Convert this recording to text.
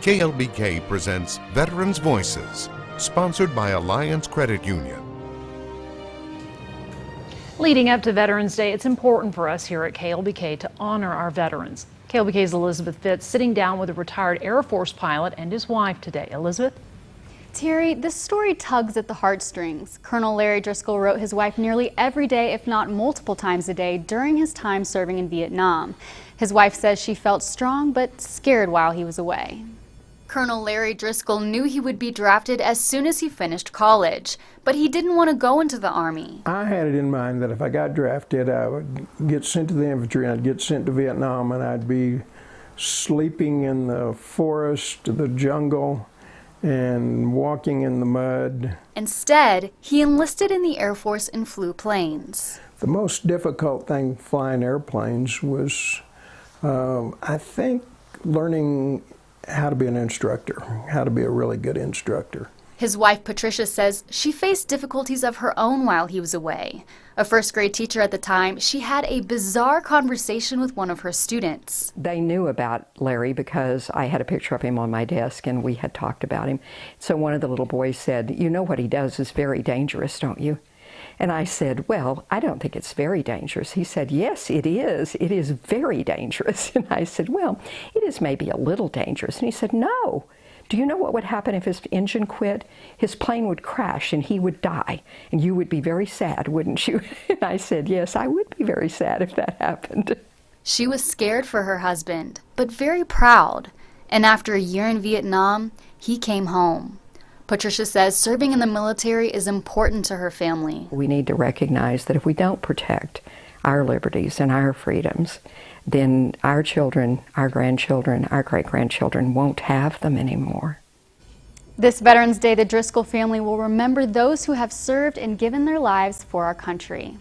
KLBK presents Veterans Voices, sponsored by Alliance Credit Union. Leading up to Veterans Day, it's important for us here at KLBK to honor our veterans. KLBK's Elizabeth Fitz sitting down with a retired Air Force pilot and his wife today. Elizabeth? Terry, this story tugs at the heartstrings. Colonel Larry Driscoll wrote his wife nearly every day, if not multiple times a day, during his time serving in Vietnam. His wife says she felt strong but scared while he was away. Colonel Larry Driscoll knew he would be drafted as soon as he finished college, but he didn't want to go into the Army. I had it in mind that if I got drafted, I would get sent to the infantry, and I'd get sent to Vietnam, and I'd be sleeping in the forest, the jungle, and walking in the mud. Instead, he enlisted in the Air Force and flew planes. The most difficult thing flying airplanes was, I think, learning how to be an instructor, how to be a really good instructor. His wife, Patricia, says she faced difficulties of her own while he was away. A first-grade teacher at the time, she had a bizarre conversation with one of her students. They knew about Larry because I had a picture of him on my desk and we had talked about him. So one of the little boys said, "You know what he does is very dangerous, don't you?" And I said, "Well, I don't think it's very dangerous." He said, "Yes, it is. It is very dangerous." And I said, "Well, it is maybe a little dangerous." And he said, "No. Do you know what would happen if his engine quit? His plane would crash and he would die. And you would be very sad, wouldn't you?" And I said, "Yes, I would be very sad if that happened." She was scared for her husband, but very proud. And after a year in Vietnam, he came home. Patricia says serving in the military is important to her family. We need to recognize that if we don't protect our liberties and our freedoms, then our children, our grandchildren, our great-grandchildren won't have them anymore. This Veterans Day, the Driscoll family will remember those who have served and given their lives for our country.